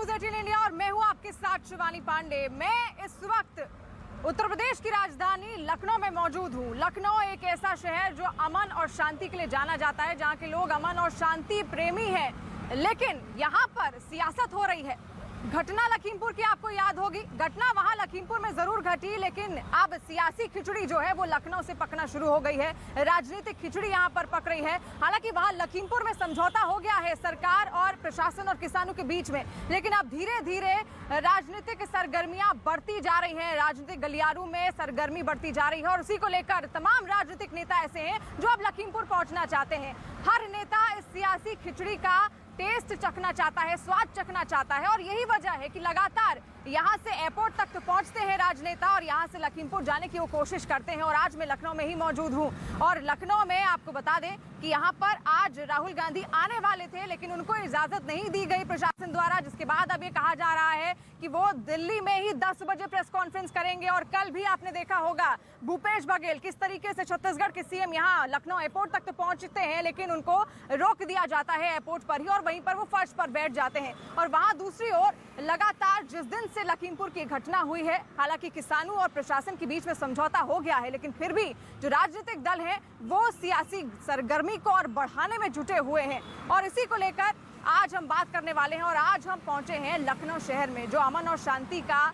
News 18 India और मैं हूं आपके साथ शिवानी पांडे। मैं इस वक्त उत्तर प्रदेश की राजधानी लखनऊ में मौजूद हूं। लखनऊ एक ऐसा शहर जो अमन और शांति के लिए जाना जाता है, जहां के लोग अमन और शांति प्रेमी हैं, लेकिन यहां पर सियासत हो रही है। घटना लखीमपुर की आपको याद होगी। घटना वहां लखीमपुर में जरूर घटी, लेकिन अब सियासी खिचड़ी जो है वो लखनऊ से पकना शुरू हो गई है। राजनीतिक खिचड़ी यहां पर पक रही है। हालांकि वहां लखीमपुर में समझौता हो गया है सरकार और प्रशासन और किसानों के बीच में, लेकिन अब धीरे धीरे राजनीतिक सरगर्मियां बढ़ती जा रही हैं। राजनीतिक गलियारों में सरगर्मी बढ़ती जा रही है और उसी को लेकर तमाम राजनीतिक नेता ऐसे हैं जो अब लखीमपुर पहुंचना चाहते हैं। हर नेता इस सियासी खिचड़ी का टेस्ट चखना चाहता है, स्वाद चखना चाहता है, और यही वजह है कि लगातार यहां से एयरपोर्ट तक तो पहुंचते हैं राजनेता और यहां से लखीमपुर जाने की वो कोशिश करते हैं। और आज मैं लखनऊ में ही मौजूद हूं और लखनऊ में आपको बता दें कि यहां पर आज राहुल गांधी आने वाले थे, लेकिन उनको इजाजत नहीं दी गई प्रशासन द्वारा, जिसके बाद अब ये कहा जा रहा है कि वो दिल्ली में ही 10 बजे प्रेस कॉन्फ्रेंस करेंगे। और कल भी आपने देखा होगा भूपेश बघेल किस तरीके से छत्तीसगढ़ के सीएम यहाँ लखनऊ एयरपोर्ट तक तो पहुंचते हैं, लेकिन उनको रोक दिया जाता है एयरपोर्ट पर ही और वहीं पर वो फर्श पर बैठ जाते हैं। और वहां दूसरी ओर लगातार जिस दिन से लखीमपुर की घटना हुई है, हालांकि किसानों और प्रशासन के बीच में समझौता हो गया है, लेकिन फिर भी जो राजनीतिक दल हैं वो सियासी सरगर्मी को और बढ़ाने में जुटे हुए हैं। और इसी को लेकर आज हम बात करने वाले हैं और आज हम पहुंचे हैं लखनऊ शहर में, जो अमन और शांति का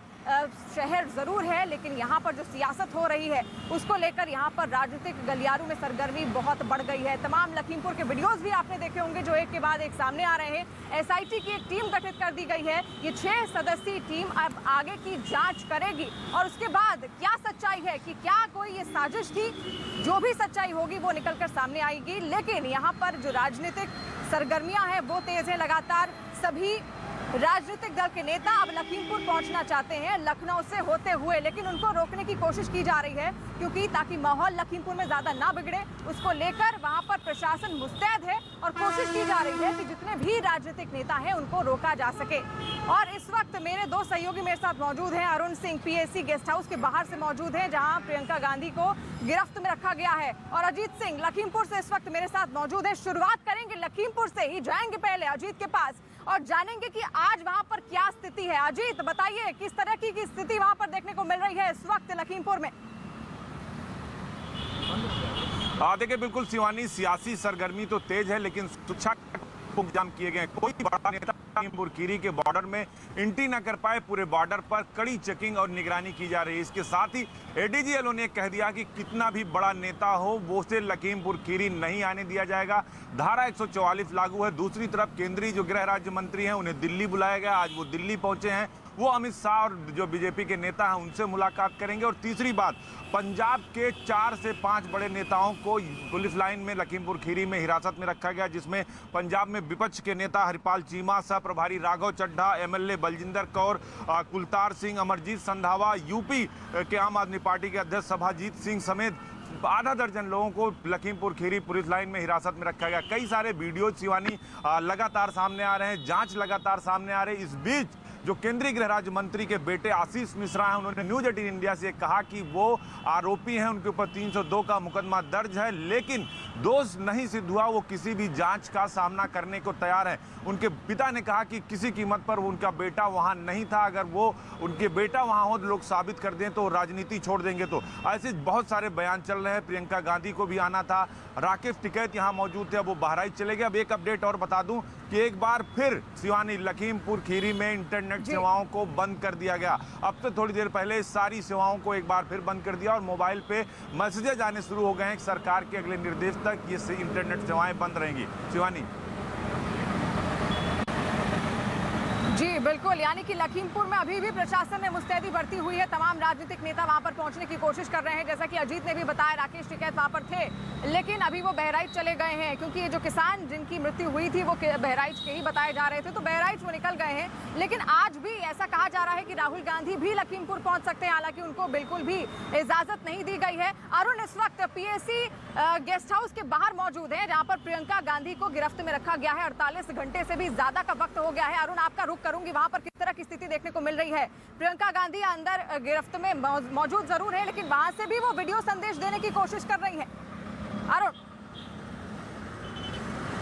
शहर जरूर है, लेकिन यहाँ पर जो सियासत हो रही है उसको लेकर यहाँ पर राजनीतिक गलियारों में सरगर्मी बहुत बढ़ गई है। तमाम लखीमपुर के वीडियोस भी आपने देखे होंगे जो एक के बाद एक सामने आ रहे हैं। एसआईटी की एक टीम गठित कर दी गई है। ये 6 सदस्यीय टीम अब आगे की जांच करेगी और उसके बाद क्या सच्चाई है कि क्या कोई ये साजिश थी, जो भी सच्चाई होगी वो निकल कर सामने आएगी। लेकिन यहाँ पर जो राजनीतिक सरगर्मियां हैं वो तेज है। लगातार सभी राजनीतिक दल के नेता अब लखीमपुर पहुंचना चाहते हैं लखनऊ से होते हुए, लेकिन उनको रोकने की कोशिश की जा रही है, क्योंकि ताकि माहौल लखीमपुर में ज्यादा ना बिगड़े उसको लेकर वहां पर प्रशासन मुस्तैद है और कोशिश की जा रही है कि जितने भी राजनीतिक नेता हैं उनको रोका जा सके। और इस वक्त मेरे 2 सहयोगी मेरे साथ मौजूद हैं। Arun Singh PAC guest house के बाहर से मौजूद हैं, जहां प्रियंका गांधी को गिरफ्त में रखा गया है, और अजीत सिंह लखीमपुर से इस वक्त मेरे साथ मौजूद है। शुरुआत करेंगे लखीमपुर से ही, जाएंगे पहले अजीत के पास और जानेंगे कि आज वहां पर क्या स्थिति है। अजीत बताइए, किस तरह की स्थिति वहां पर देखने को मिल रही है इस वक्त लखीमपुर में? देखिए, बिल्कुल शिवानी, सियासी सरगर्मी तो तेज है, लेकिन सुरक्षा इंतजाम किए गए। कोई बड़ा नेता लखीमपुर खीरी के बॉर्डर में एंट्री न कर पाए। पूरे बॉर्डर पर कड़ी चेकिंग और निगरानी की जा रही है। इसके साथ ही एडीजीएल ने कह दिया कि कितना भी बड़ा नेता हो वो से लखीमपुर खीरी नहीं आने दिया जाएगा। धारा 144 लागू है। दूसरी तरफ केंद्रीय जो गृह राज्य मंत्री हैं उन्हें दिल्ली बुलाया गया। आज वो दिल्ली पहुंचे हैं। वो अमित शाह और जो बीजेपी के नेता हैं उनसे मुलाकात करेंगे। और तीसरी बात, पंजाब के 4 से 5 बड़े नेताओं को पुलिस लाइन में लखीमपुर खीरी में हिरासत में रखा गया, जिसमें पंजाब में विपक्ष के नेता हरिपाल चीमा, सह प्रभारी राघव चड्ढा, एमएलए बलजिंदर कौर, कुलतार सिंह, अमरजीत संधावा, यूपी के आम आदमी पार्टी के अध्यक्ष सभाजीत सिंह समेत आधा दर्जन लोगों को लखीमपुर खीरी पुलिस लाइन में हिरासत में रखा गया। कई सारे वीडियो शिवानी लगातार सामने आ रहे हैं, जांच लगातार सामने आ रही है। इस बीच जो केंद्रीय गृह राज्य मंत्री के बेटे आशीष मिश्रा हैं, उन्होंने न्यूज़ 18 इंडिया से कहा कि वो आरोपी हैं, उनके ऊपर 302 का मुकदमा दर्ज है, लेकिन दोष नहीं सिद्ध हुआ, वो किसी भी जांच का सामना करने को तैयार हैं। उनके पिता ने कहा कि किसी कीमत पर उनका बेटा वहां नहीं था, अगर वो उनके बेटा वहां हो तो लोग साबित कर दें तो राजनीति छोड़ देंगे। तो ऐसे बहुत सारे बयान चल रहे हैं। प्रियंका गांधी को भी आना था। राकेश टिकैत यहाँ मौजूद थे, अब वो बहराइच चले गए। अब एक अपडेट और बता दूं कि एक बार फिर शिवानी लखीमपुर खीरी में इंटरनेट सेवाओं को बंद कर दिया गया। अब तो थोड़ी देर पहले सारी सेवाओं को एक बार फिर बंद कर दिया और मोबाइल पे मैसेजेज आने शुरू हो गए हैं कि सरकार के अगले निर्देश तक ये इंटरनेट सेवाएं बंद रहेंगी। शिवानी जी बिल्कुल, यानी कि लखीमपुर में अभी भी प्रशासन में मुस्तैदी बढ़ती हुई है। तमाम राजनीतिक नेता वहां पर पहुंचने की कोशिश कर रहे हैं। जैसा कि अजीत ने भी बताया, राकेश टिकैत वहां पर थे, लेकिन अभी वो बहराइच चले गए हैं, क्योंकि ये जो किसान जिनकी मृत्यु हुई थी वो बहराइच के ही बताए जा रहे थे, तो बहराइच वो निकल गए हैं। लेकिन आज भी ऐसा कहा जा रहा है कि राहुल गांधी भी लखीमपुर पहुंच सकते हैं, हालांकि उनको बिल्कुल भी इजाजत नहीं दी गई है। अरुण इस वक्त पीएसी गेस्ट हाउस के बाहर मौजूद है, जहां पर प्रियंका गांधी को गिरफ्त में रखा गया है। 48 घंटे से भी ज्यादा का वक्त हो गया है। अरुण, आपका रुख करूंगी, वहां पर किस तरह की स्थिति देखने को मिल रही है? प्रियंका गांधी अंदर गिरफ्त में मौजूद जरूर है, लेकिन वहां से भी वो वीडियो संदेश देने की कोशिश कर रही है। अरुण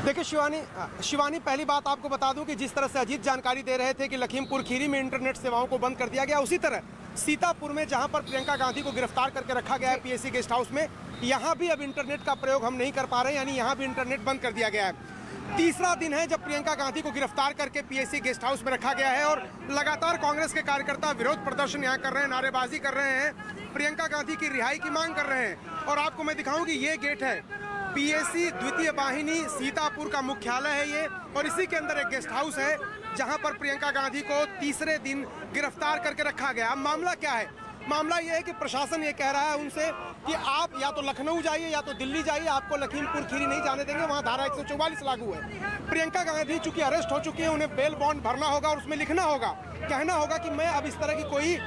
देखिए शिवानी, पहली बात आपको बता दूं कि जिस तरह से अजीत जानकारी दे रहे थे कि लखीमपुर खीरी में इंटरनेट सेवाओं को बंद कर दिया गया, उसी तरह सीतापुर में जहां पर प्रियंका गांधी को गिरफ्तार करके रखा गया है पीएसी गेस्ट हाउस में, यहां भी अब इंटरनेट का प्रयोग हम नहीं कर पा रहे, यानी यहां भी इंटरनेट बंद कर दिया गया है। तीसरा दिन है जब प्रियंका गांधी को गिरफ्तार करके पीएसी गेस्ट हाउस में रखा गया है और लगातार कांग्रेस के कार्यकर्ता विरोध प्रदर्शन यहाँ कर रहे हैं, नारेबाजी कर रहे हैं, प्रियंका गांधी की रिहाई की मांग कर रहे हैं। और आपको मैं दिखाऊं कि ये गेट है पीएसी द्वितीय वाहिनी सीतापुर का मुख्यालय है ये, और इसी के अंदर एक गेस्ट हाउस है जहां पर प्रियंका गांधी को तीसरे दिन गिरफ्तार करके रखा गया। मामला क्या है? मामला ये है कि प्रशासन ये कह रहा है उनसे कि आप या तो लखनऊ जाइए या तो दिल्ली जाइए, आपको लखीमपुर खीरी नहीं जाने देंगे, वहाँ धारा 144 लागू है। प्रियंका गांधी चूंकि अरेस्ट हो चुकी है, उन्हें बेल बॉन्ड भरना होगा और उसमें लिखना होगा, कहना होगा कि मैं अब इस तरह की कोई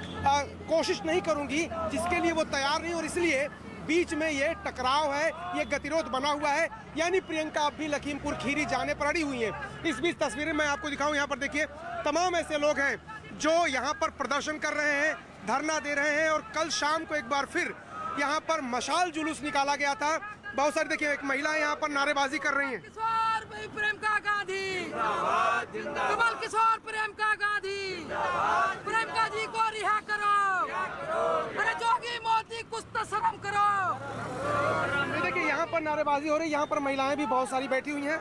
कोशिश नहीं करूंगी, जिसके लिए वो तैयार नहीं, और इसलिए बीच में ये टकराव है, ये गतिरोध बना हुआ है, यानी प्रियंका अब भी लखीमपुर खीरी जाने पर अड़ी हुई है। इस बीच तस्वीरें मैं आपको दिखाऊं, यहाँ पर देखिए तमाम ऐसे लोग हैं जो यहाँ पर प्रदर्शन कर रहे हैं, धरना दे रहे हैं, और कल शाम को एक बार फिर यहाँ पर मशाल जुलूस निकाला गया था। बहुत सारी देखिए एक महिला यहाँ पर नारेबाजी कर रही हैं। प्रियंका गांधी कमल किशोर, प्रियंका गांधी, प्रियंका जी को रिहा करो, अरे जोगी मोदी कुछ तो शर्म करो। देखिए यहाँ पर नारेबाजी हो रही है, यहाँ पर महिलाएं भी बहुत सारी बैठी हुई हैं।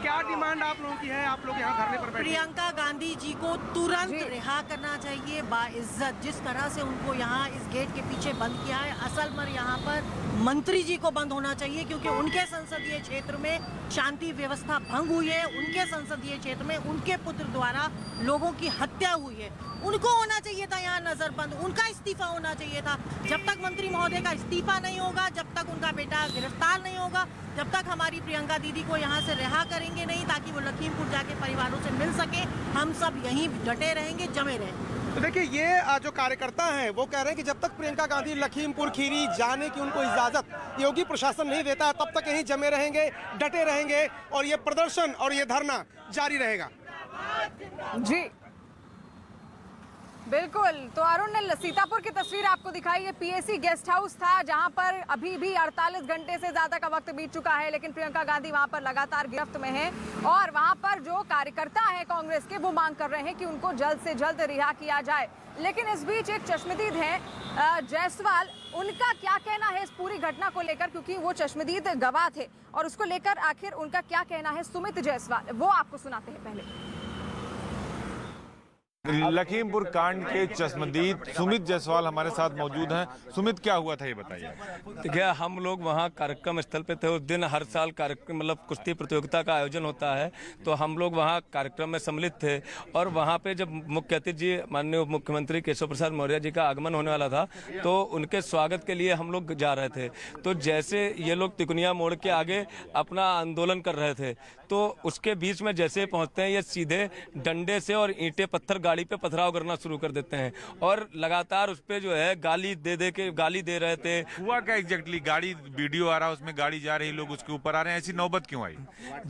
क्या डिमांड आप लोगों की है? आप लोग यहाँ धरने पर बैठे? प्रियंका गांधी जी को तुरंत रिहा करना चाहिए बाइज्जत। जिस तरह से उनको यहाँ इस गेट के पीछे बंद किया है, असल में यहाँ पर मंत्री जी को बंद होना चाहिए, क्योंकि उनके संसदीय क्षेत्र में शांति व्यवस्था भंग हुई है, उनके संसदीय क्षेत्र में उनके पुत्र द्वारा लोगों की हत्या हुई है, उनको होना चाहिए था यहाँ नजरबंद, उनका इस्तीफा होना चाहिए था। जब तक मंत्री महोदय का इस्तीफा नहीं होगा, जब तक उनका बेटा गिरफ्तार नहीं होगा, जब तक हमारी प्रियंका दीदी को यहाँ से रिहा करेंगे नहीं ताकि वो लखीमपुर जाके परिवारों से मिल सके, हम सब यहीं डटे रहेंगे, जमे रहेंगे। तो देखिए ये जो कार्यकर्ता हैं वो कह रहे हैं कि जब तक प्रियंका गांधी लखीमपुर खीरी जाने की उनको इजाजत योगी प्रशासन नहीं देता, तब तक यहीं जमे रहेंगे, डटे रहेंगे, और ये प्रदर्शन और ये धरना जारी रहेगा। जी बिल्कुल, तो अरुण ने सीतापुर की तस्वीर आपको दिखाई है। पीएसी गेस्ट हाउस था जहां पर अभी भी 48 घंटे से ज्यादा का वक्त बीत चुका है, लेकिन प्रियंका गांधी वहां पर लगातार गिरफ्त में है, और वहां पर जो कार्यकर्ता हैं कांग्रेस के वो मांग कर रहे हैं कि उनको जल्द से जल्द रिहा किया जाए। लेकिन इस बीच एक चश्मदीद है जायसवाल, उनका क्या कहना है इस पूरी घटना को लेकर, क्योंकि वो चश्मदीद गवाह थे, और उसको लेकर आखिर उनका क्या कहना है। सुमित जायसवाल, वो आपको सुनाते हैं पहले। लखीमपुर कांड के चश्मदीद सुमित जायसवाल हमारे साथ मौजूद हैं। सुमित, क्या हुआ था ये बताइए। देखिए, हम लोग वहाँ कार्यक्रम स्थल पे थे। उस दिन हर साल कार्यक्रम मतलब कुश्ती प्रतियोगिता का आयोजन होता है, तो हम लोग वहाँ कार्यक्रम में सम्मिलित थे, और वहाँ पे जब मुख्य अतिथि माननीय उप मुख्यमंत्री केशव प्रसाद मौर्य जी का आगमन होने वाला था, तो उनके स्वागत के लिए हम लोग जा रहे थे। तो जैसे ये लोग तिकुनिया मोड़ के आगे अपना आंदोलन कर रहे थे, तो उसके बीच में जैसे पहुंचते हैं, ये सीधे डंडे से और ईंटें पत्थर गाड़ी पे पथराव करना शुरू कर देते हैं, और लगातार उस पे जो है गाली दे रहे थे। हुआ क्या एग्जैक्टली? गाड़ी वीडियो आ रहा है, उसमें गाड़ी जा रही, लोग उसके ऊपर आ रहे हैं, ऐसी नौबत क्यों आई?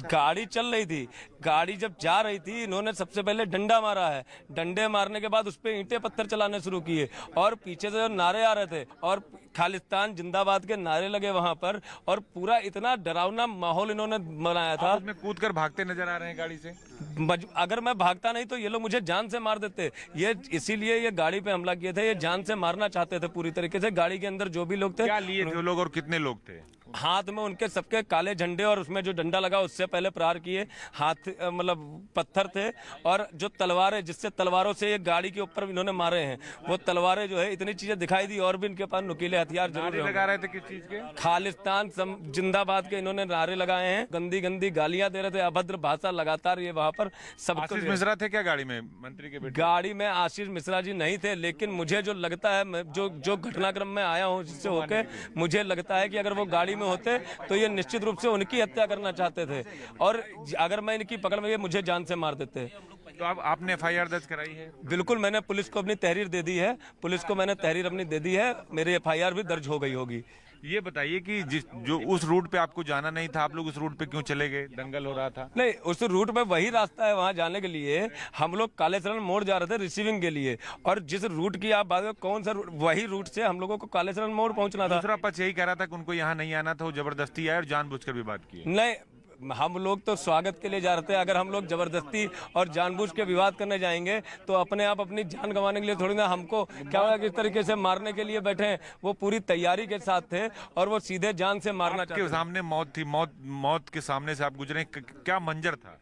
गाड़ी चल रही थी, गाड़ी जब जा रही थी, इन्होंने सबसे पहले डंडा मारा है, डंडे मारने के बाद उस पे ईंटें पत्थर चलाने शुरू किए, और पीछे से नारे आ रहे थे, और खालिस्तान जिंदाबाद के नारे लगे वहां पर, और पूरा इतना डरावना माहौल इन्होंने बनाया था। उसमें कूद कर भागते नजर आ रहे हैं गाड़ी से। अगर मैं भागता नहीं तो ये लोग मुझे जान से मार देते, ये इसीलिए ये गाड़ी पे हमला किए थे, ये जान से मारना चाहते थे पूरी तरीके से। गाड़ी के अंदर जो भी लोग थे, क्या लिए थे लोग और कितने लोग थे? हाथ में उनके सबके काले झंडे, और उसमें जो डंडा लगा उससे पहले प्रहार किए, हाथ मतलब पत्थर थे, और जो तलवारें, जिससे तलवारों से ये गाड़ी के ऊपर इन्होंने मारे हैं, वो तलवारें जो है इतनी चीजें दिखाई दी, और भी इनके पास नुकीले हथियार जरूर लगा रहे थे। किस चीज के? खालिस्तान जिंदाबाद के इन्होंने नारे लगाए हैं, गंदी गंदी गालियां दे रहे थे, अभद्र भाषा लगातार ये वहां पर सब। आशीष मिश्रा थे क्या गाड़ी में? मंत्री के बेटे? गाड़ी में आशीष मिश्रा जी नहीं थे, लेकिन मुझे जो लगता है, जो घटनाक्रम में आया हूँ जिससे होके, मुझे लगता है कि अगर वो गाड़ी में होते तो ये निश्चित रूप से उनकी हत्या करना चाहते थे, और अगर मैं इनकी पकड़ में, ये मुझे जान से मार देते। तो अब आपने एफआईआर दर्ज कराई है? बिल्कुल, मैंने पुलिस को अपनी तहरीर दे दी है, पुलिस को मैंने तहरीर अपनी दे दी है, मेरी एफआईआर भी दर्ज हो गई होगी। ये बताइए कि जो उस रूट पे आपको जाना नहीं था, आप लोग उस रूट पे क्यों चले गए? दंगल हो रहा था? नहीं, उस रूट पे वही रास्ता है वहां जाने के लिए। हम लोग कालेसरण मोड़ जा रहे थे रिसीविंग के लिए, और जिस रूट की आप बात करें, कौन सा रूट, वही रूट से हम लोगों को कालेसरण मोड़ पहुंचना था। दूसरा पक्ष यही कह रहा था कि उनको यहाँ नहीं आना था, वो जबरदस्ती आए और जानबूझकर भी बात की। नहीं, हम लोग तो स्वागत के लिए जा रहे थे। अगर हम लोग जबरदस्ती और जानबूझ के विवाद करने जाएंगे तो अपने आप अपनी जान गंवाने के लिए थोड़ी ना, हमको क्या होगा किस तरीके से मारने के लिए बैठे हैं। वो पूरी तैयारी के साथ थे और वो सीधे जान से मारना चाहते थे। सामने मौत थी, मौत के सामने से आप गुजरे, क्या मंजर था?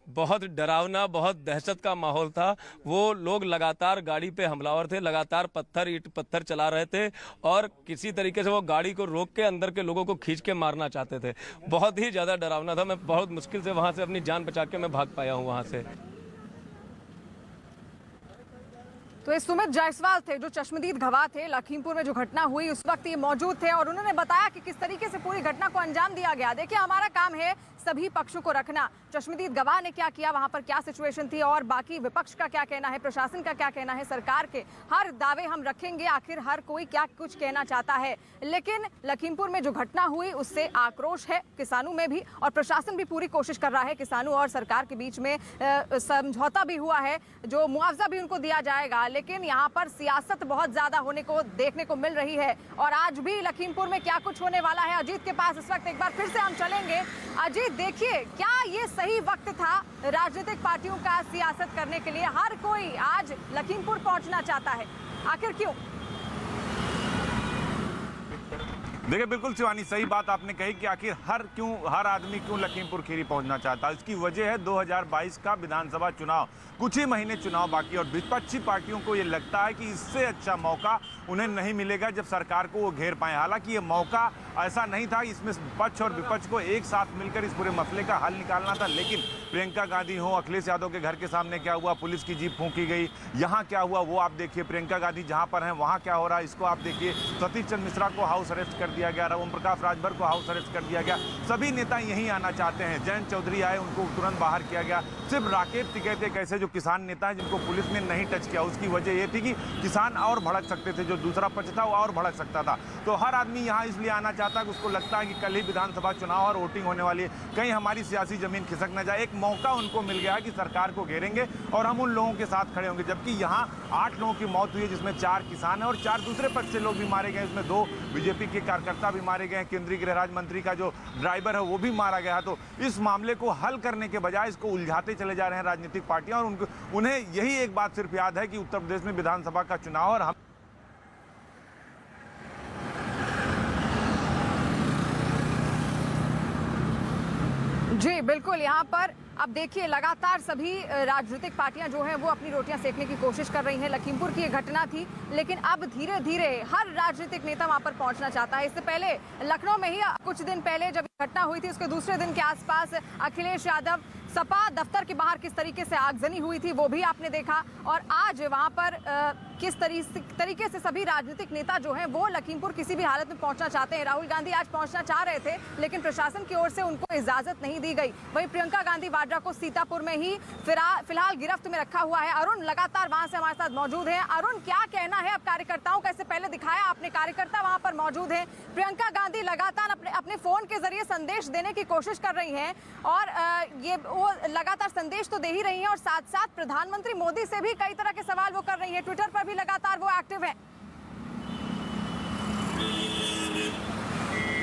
बहुत डरावना, बहुत दहशत का माहौल था। वो लोग लगातार गाड़ी पे हमलावर थे, लगातार ईंट पत्थर चला रहे थे और किसी तरीके से वो गाड़ी को रोक के अंदर के लोगों को खींच के मारना चाहते थे। बहुत ही ज़्यादा डरावना था। मैं बहुत मुश्किल से वहाँ से अपनी जान बचा के मैं भाग पाया हूँ वहाँ से। तो ये सुमित जायसवाल थे जो चश्मदीद गवाह थे। लखीमपुर में जो घटना हुई उस वक्त ये मौजूद थे और उन्होंने बताया कि किस तरीके से पूरी घटना को अंजाम दिया गया। देखिए, हमारा काम है सभी पक्षों को रखना। चश्मदीद गवाह ने क्या किया, वहां पर क्या सिचुएशन थी और बाकी विपक्ष का क्या कहना है, प्रशासन का क्या कहना है, सरकार के हर दावे हम रखेंगे। आखिर हर कोई क्या कुछ कहना चाहता है। लेकिन लखीमपुर में जो घटना हुई उससे आक्रोश है किसानों में भी और प्रशासन भी पूरी कोशिश कर रहा है किसानों और सरकार के बीच में समझौता भी हुआ है, जो मुआवजा भी उनको दिया जाएगा। लेकिन यहाँ पर सियासत बहुत ज्यादा होने को देखने को मिल रही है और आज भी लखीमपुर में क्या कुछ होने वाला है। अजीत के पास इस वक्त एक बार फिर से हम चलेंगे। अजीत, देखिए, क्या ये सही वक्त था राजनीतिक पार्टियों का सियासत करने के लिए? हर कोई आज लखीमपुर पहुंचना चाहता है, आखिर क्यों? देखिए, बिल्कुल शिवानी, सही बात आपने कही कि आखिर हर आदमी क्यों लखीमपुर खीरी पहुंचना चाहता है। इसकी वजह है 2022 का विधानसभा चुनाव। कुछ ही महीने चुनाव बाकी और विपक्षी पार्टियों को ये लगता है कि इससे अच्छा मौका उन्हें नहीं मिलेगा जब सरकार को वो घेर पाए। हालांकि ये मौका ऐसा नहीं था, इसमें पक्ष और विपक्ष को एक साथ मिलकर इस पूरे मसले का हल निकालना था। लेकिन प्रियंका गांधी हो, अखिलेश यादव के घर के सामने क्या हुआ, पुलिस की जीप फूंकी गई, यहाँ क्या हुआ वो आप देखिए। प्रियंका गांधी जहाँ पर हैं वहाँ क्या हो रहा है इसको आप देखिए। सतीश चंद्र मिश्रा को हाउस अरेस्ट कर दिया गया, ओम प्रकाश राजभर को हाउस अरेस्ट कर दिया गया। सभी नेता यहीं आना चाहते हैं। जयंत चौधरी आए, उनको तुरंत बाहर किया गया। सिर्फ राकेश टिकैत एक ऐसे जो किसान नेता है जिनको पुलिस ने नहीं टच किया। उसकी वजह ये थी कि किसान और भड़क सकते थे, जो दूसरा पक्ष था वो और भड़क सकता था। तो हर आदमी यहाँ इसलिए आना चाहता है कि उसको लगता है कि कल ही विधानसभा चुनाव और वोटिंग होने वाली है, कहीं हमारी सियासी जमीन खिसक न जाए। एक मौका उनको मिल गया कि सरकार को घेरेंगे और हम उन लोगों के साथ खड़े होंगे। जबकि यहाँ 8 लोगों की मौत हुई है, जिसमें 4 किसान हैं और 4 दूसरे पक्ष से लोग भी मारे गए। इसमें 2 बीजेपी के कार्यकर्ता भी मारे गए। केंद्रीय गृह राज्य मंत्री का जो ड्राइवर है वो भी मारा गया। तो इस मामले को हल करने के बजाय इसको उलझाते चले जा रहे हैं राजनीतिक पार्टियां और उन्हें यही एक बात सिर्फ याद है कि उत्तर प्रदेश में विधानसभा का चुनाव और हम जी बिल्कुल। यहाँ पर अब देखिए, लगातार सभी राजनीतिक पार्टियां जो हैं वो अपनी रोटियां सेकने की कोशिश कर रही हैं। लखीमपुर की ये घटना थी, लेकिन अब धीरे धीरे हर राजनीतिक नेता वहां पर पहुंचना चाहता है। इससे पहले लखनऊ में ही कुछ दिन पहले जब घटना हुई थी, उसके दूसरे दिन के आसपास अखिलेश यादव सपा दफ्तर के बाहर किस तरीके से आगजनी हुई थी वो भी आपने देखा। और आज वहां पर किस तरीके से सभी राजनीतिक नेता जो हैं वो लखीमपुर किसी भी हालत में पहुंचना चाहते हैं। राहुल गांधी आज पहुंचना चाह रहे थे, लेकिन प्रशासन की ओर से उनको इजाजत नहीं दी गई। वहीं प्रियंका गांधी वाड्रा को सीतापुर में ही फिलहाल गिरफ्त में रखा हुआ है। अरुण लगातार वहां से हमारे साथ मौजूद है। अरुण, क्या कहना है अब कार्यकर्ताओं का? इससे पहले दिखाया आपने कार्यकर्ता वहां पर मौजूद है। प्रियंका गांधी लगातार अपने फोन के जरिए संदेश देने की कोशिश कर रही हैं और ये वो लगातार संदेश तो दे ही रही हैं और साथ साथ प्रधानमंत्री मोदी से भी कई तरह के सवाल वो कर रही हैं। ट्विटर पर भी लगातार वो एक्टिव है।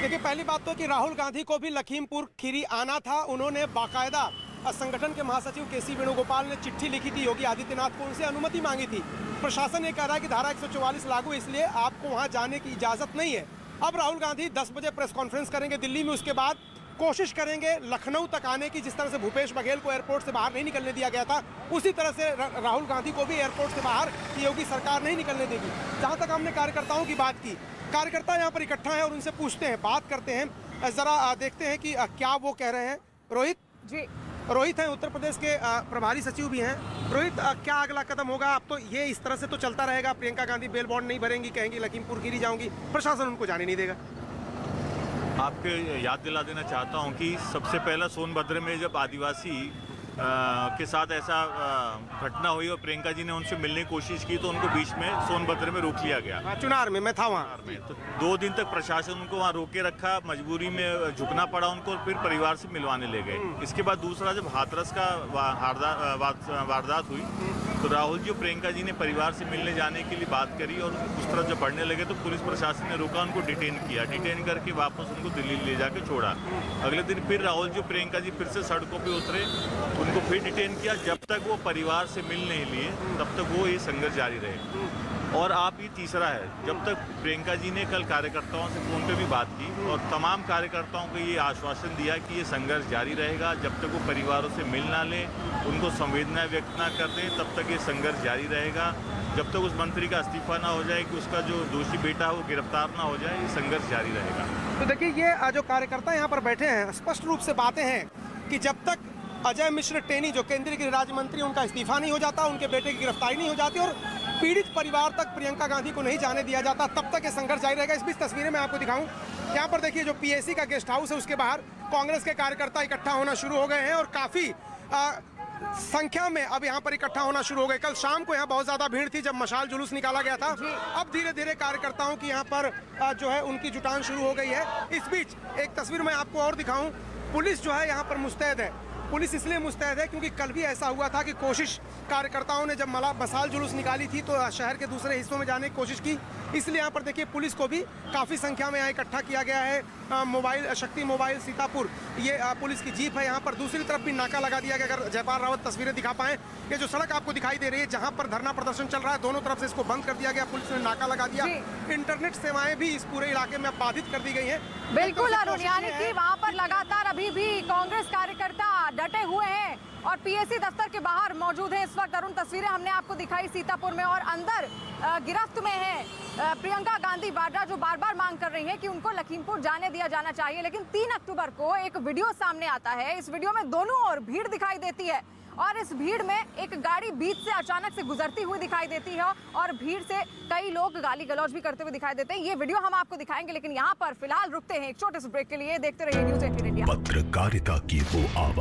देखिए, पहली बात तो कि राहुल गांधी को भी लखीमपुर खीरी आना था। उन्होंने बाकायदा संगठन के महासचिव केसी वेणुगोपाल ने चिट्ठी लिखी थी योगी आदित्यनाथ को, उनसे अनुमति मांगी थी। प्रशासन ये कह रहा है कि धारा 144 लागू, इसलिए आपको वहां जाने की इजाजत नहीं है। अब राहुल गांधी 10 बजे प्रेस कॉन्फ्रेंस करेंगे दिल्ली में, उसके बाद कोशिश करेंगे लखनऊ तक आने की। जिस तरह से भूपेश बघेल को एयरपोर्ट से बाहर नहीं निकलने दिया गया था, उसी तरह से राहुल गांधी को भी एयरपोर्ट से बाहर योगी सरकार नहीं निकलने देगी। जहां तक हमने कार्यकर्ताओं की बात की, कार्यकर्ता यहाँ पर इकट्ठा है और उनसे पूछते हैं, बात करते हैं, जरा देखते हैं कि क्या वो कह रहे हैं। रोहित जी, रोहित हैं, उत्तर प्रदेश के प्रभारी सचिव भी हैं। रोहित, क्या अगला कदम होगा? अब तो ये इस तरह से तो चलता रहेगा, प्रियंका गांधी बेल बॉन्ड नहीं भरेंगी, कहेंगी लखीमपुर खीरी जाऊंगी, प्रशासन उनको जाने नहीं देगा। आपको याद दिला देना चाहता हूं कि सबसे पहला सोनभद्र में जब आदिवासी के साथ ऐसा घटना हुई और प्रियंका जी ने उनसे मिलने की कोशिश की तो उनको बीच में सोनभद्र में रोक लिया गया। चुनार में मैं था वहाँ तो 2 दिन तक प्रशासन उनको वहाँ रोके रखा, मजबूरी में झुकना पड़ा उनको, फिर परिवार से मिलवाने ले गए। इसके बाद दूसरा जब हाथरस का वारदात हुई तो राहुल जी और प्रियंका जी ने परिवार से मिलने जाने के लिए बात करी और उस तरफ जब बढ़ने लगे तो पुलिस प्रशासन ने रोका, उनको डिटेन किया, डिटेन करके वापस उनको दिल्ली ले जाके छोड़ा। अगले दिन फिर राहुल जी और प्रियंका जी फिर से सड़कों पे उतरे, उनको फिर डिटेन किया। जब तक वो परिवार से मिल नहीं लिए तब तक वो ये संघर्ष जारी रहे। और आप ये तीसरा है, जब तक प्रियंका जी ने कल कार्यकर्ताओं से फ़ोन पे भी बात की और तमाम कार्यकर्ताओं को ये आश्वासन दिया कि ये संघर्ष जारी रहेगा, जब तक वो परिवारों से मिल ना लें, उनको संवेदना व्यक्त ना कर दें, तब तक ये संघर्ष जारी रहेगा। जब तक उस मंत्री का इस्तीफा ना हो जाए, कि उसका जो दोषी बेटा है वो गिरफ्तार ना हो जाए, ये संघर्ष जारी रहेगा। तो देखिए, ये जो कार्यकर्ता यहाँ पर बैठे हैं, स्पष्ट रूप से बातें हैं कि जब तक अजय मिश्र टेनी, जो केंद्रीय गृह राज्य मंत्री, उनका इस्तीफा नहीं हो जाता, उनके बेटे की गिरफ्तारी नहीं हो जाती और पीड़ित परिवार तक प्रियंका गांधी को नहीं जाने दिया जाता, तब तक ये संघर्ष जारी रहेगा। इस बीच तस्वीरें मैं आपको दिखाऊं, यहाँ पर देखिए जो पीएसी का गेस्ट हाउस है उसके बाहर कांग्रेस के कार्यकर्ता इकट्ठा होना शुरू हो गए हैं और काफी संख्या में अब यहाँ पर इकट्ठा होना शुरू हो गए। कल शाम को यहाँ बहुत ज्यादा भीड़ थी जब मशाल जुलूस निकाला गया था। अब धीरे धीरे कार्यकर्ताओं की यहाँ पर जो है उनकी जुटान शुरू हो गई है। इस बीच एक तस्वीर मैं आपको और दिखाऊं, पुलिस जो है यहाँ पर मुस्तैद है। पुलिस इसलिए मुस्तैद है क्योंकि कल भी ऐसा हुआ था कि कोशिश कार्यकर्ताओं ने जब मशाल जुलूस निकाली थी तो शहर के दूसरे हिस्सों में जाने की कोशिश की, इसलिए यहाँ पर देखिए पुलिस को भी काफ़ी संख्या में यहाँ इकट्ठा किया गया है। शक्ति मोबाइल सीतापुर ये पुलिस की जीप है। यहाँ पर दूसरी तरफ भी नाका लगा दिया गया। अगर जयपाल रावत तस्वीरें दिखा पाएं, ये जो सड़क आपको दिखाई दे रही है जहाँ पर धरना प्रदर्शन चल रहा है, दोनों तरफ से इसको बंद कर दिया गया, पुलिस ने नाका लगा दिया। इंटरनेट सेवाएं भी इस पूरे इलाके में बाधित कर दी गई है। बिल्कुल अरुण, यानी कि वहाँ पर लगातार अभी भी कांग्रेस कार्यकर्ता डटे हुए हैं और पीएसी दफ्तर के बाहर मौजूद है इस वक्त। अरुण, तस्वीरें हमने आपको दिखाई सीतापुर में और अंदर गिरफ्त में है प्रियंका गांधी वाड्रा, जो बार बार मांग कर रही है कि उनको लखीमपुर जाने दिया जाना चाहिए। लेकिन 3 अक्टूबर को एक वीडियो सामने आता है। इस वीडियो में दोनों ओर भीड़ दिखाई देती है और इस भीड़ में एक गाड़ी बीच से अचानक से गुजरती हुई दिखाई देती है और भीड़ से कई लोग गाली गलौज भी करते हुए दिखाई देते हैं। ये वीडियो हम आपको दिखाएंगे, लेकिन यहाँ पर फिलहाल रुकते हैं एक छोटे से ब्रेक के लिए। देखते रहिए न्यूज़ 18 इंडिया। पत्रकारिता की वो आवाज